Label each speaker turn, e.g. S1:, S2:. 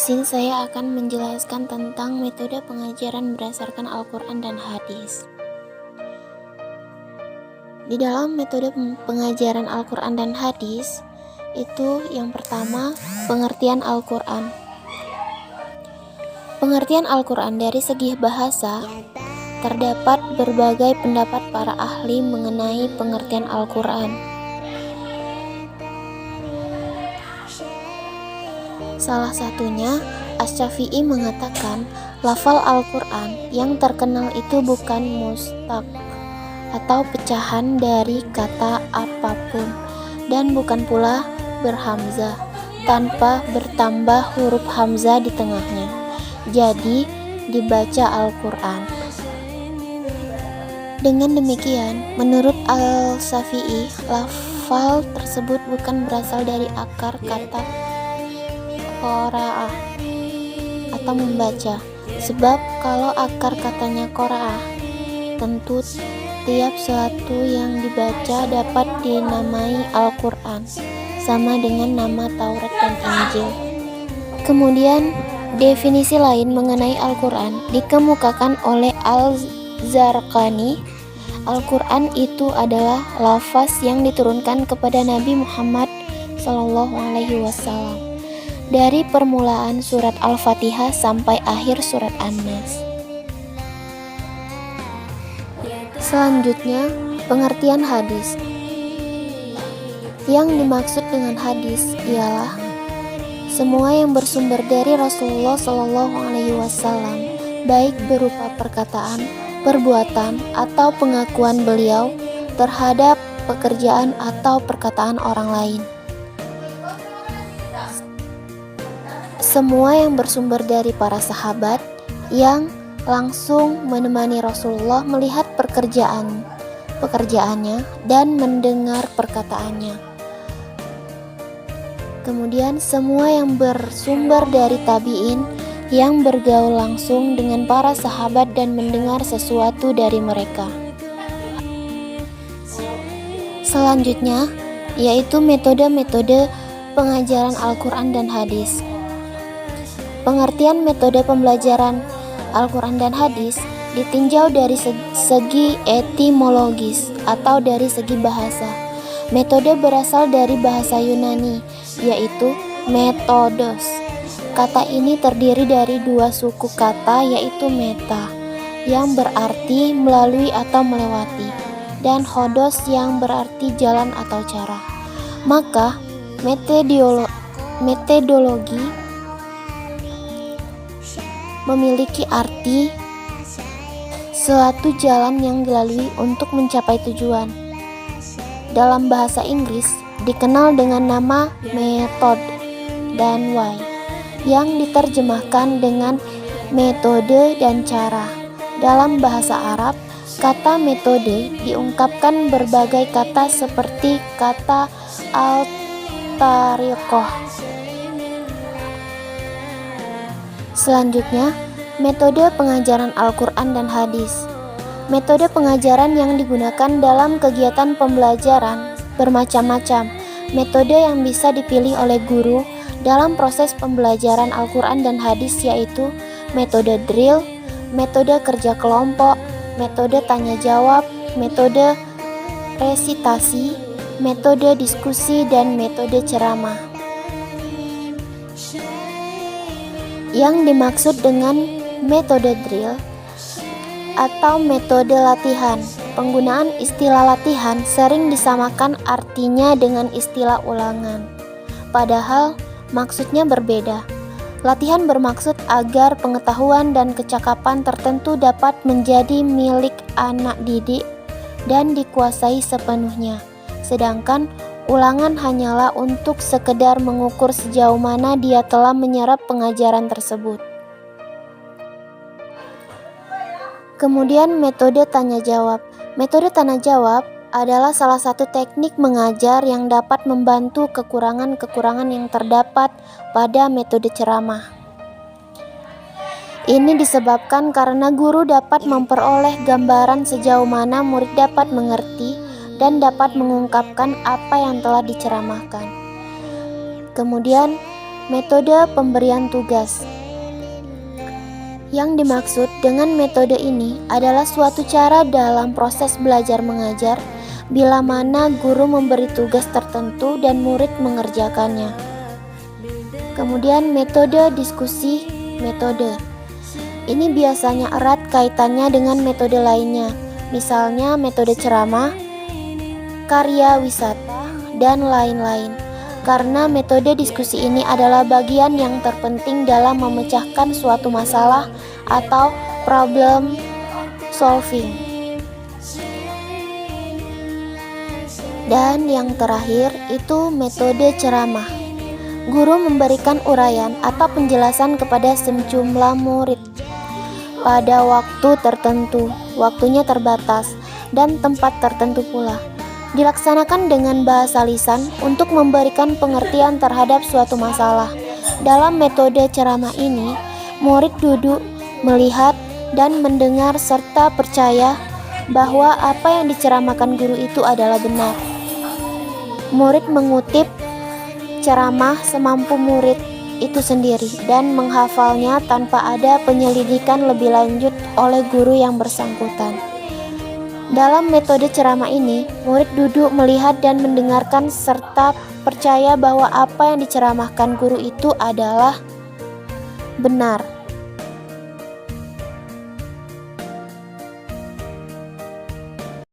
S1: sini saya akan menjelaskan tentang metode pengajaran berdasarkan Al-Quran dan hadis. Di dalam metode pengajaran Al-Quran dan hadis, itu yang pertama, pengertian Al-Quran. Pengertian Al-Quran dari segi bahasa, terdapat berbagai pendapat para ahli mengenai pengertian Al-Quran. Salah satunya, Asy-Syafi'i mengatakan, lafal Al-Quran yang terkenal itu bukan mustaq atau pecahan dari kata apapun, dan bukan pula berhamzah tanpa bertambah huruf hamzah di tengahnya. Jadi, dibaca Al-Quran. Dengan demikian, menurut Al-Syafi'i, lafal tersebut bukan berasal dari akar kata qira'ah atau membaca, sebab kalau akar katanya qira'ah, tentu tiap suatu yang dibaca dapat dinamai Al-Quran, sama dengan nama Taurat dan Injil. Kemudian definisi lain mengenai Al-Quran dikemukakan oleh Al-Zarqani. Al-Quran itu adalah lafaz yang diturunkan kepada Nabi Muhammad SAW dari permulaan surat Al-Fatihah sampai akhir surat An-Nas. Selanjutnya, pengertian hadis. Yang dimaksud dengan hadis ialah semua yang bersumber dari Rasulullah SAW, baik berupa perkataan, perbuatan, atau pengakuan beliau terhadap pekerjaan atau perkataan orang lain. Semua yang bersumber dari para sahabat yang langsung menemani Rasulullah melihat pekerjaannya dan mendengar perkataannya. Kemudian semua yang bersumber dari tabi'in yang bergaul langsung dengan para sahabat dan mendengar sesuatu dari mereka. Selanjutnya, yaitu metode-metode pengajaran Al-Quran dan hadis. Pengertian metode pembelajaran Al-Quran dan hadis ditinjau dari segi etimologis atau dari segi bahasa. Metode berasal dari bahasa Yunani, yaitu metodos. Kata ini terdiri dari dua suku kata, yaitu meta, yang berarti melalui atau melewati, dan hodos yang berarti jalan atau cara. Maka, metodologi memiliki arti suatu jalan yang dilalui untuk mencapai tujuan. Dalam bahasa Inggris dikenal dengan nama method dan way, yang diterjemahkan dengan metode dan cara. Dalam bahasa Arab, kata metode diungkapkan berbagai kata seperti kata al-tariqah. Selanjutnya, metode pengajaran Al-Quran dan hadis. Metode pengajaran yang digunakan dalam kegiatan pembelajaran bermacam-macam. Metode yang bisa dipilih oleh guru dalam proses pembelajaran Al-Quran dan hadis yaitu metode drill, metode kerja kelompok, metode tanya jawab, metode resitasi, metode diskusi, dan metode ceramah. Yang dimaksud dengan metode drill atau metode latihan, penggunaan istilah latihan sering disamakan artinya dengan istilah ulangan, padahal maksudnya berbeda. Latihan bermaksud agar pengetahuan dan kecakapan tertentu dapat menjadi milik anak didik dan dikuasai sepenuhnya, sedangkan ulangan hanyalah untuk sekedar mengukur sejauh mana dia telah menyerap pengajaran tersebut. Kemudian metode tanya jawab. Metode tanya jawab adalah salah satu teknik mengajar yang dapat membantu kekurangan-kekurangan yang terdapat pada metode ceramah. Ini disebabkan karena guru dapat memperoleh gambaran sejauh mana murid dapat mengerti dan dapat mengungkapkan apa yang telah diceramahkan. Kemudian, Metode pemberian tugas. Yang dimaksud dengan metode ini adalah suatu cara dalam proses belajar mengajar bila mana guru memberi tugas tertentu dan murid mengerjakannya. Kemudian metode diskusi metode. Ini biasanya erat kaitannya dengan metode lainnya, misalnya metode ceramah, karya wisata, dan lain-lain. Karena metode diskusi ini adalah bagian yang terpenting dalam memecahkan suatu masalah atau problem solving. Dan yang terakhir itu metode ceramah. Guru memberikan uraian atau penjelasan kepada sejumlah murid pada waktu tertentu, waktunya terbatas, dan tempat tertentu pula. Dilaksanakan dengan bahasa lisan untuk memberikan pengertian terhadap suatu masalah. Dalam metode ceramah ini, murid duduk, melihat, dan mendengar serta percaya bahwa apa yang diceramahkan guru itu adalah benar. Murid mengutip ceramah semampu murid itu sendiri dan menghafalnya tanpa ada penyelidikan lebih lanjut oleh guru yang bersangkutan. Dalam metode ceramah ini, murid duduk, melihat, dan mendengarkan serta percaya bahwa apa yang diceramahkan guru itu adalah benar.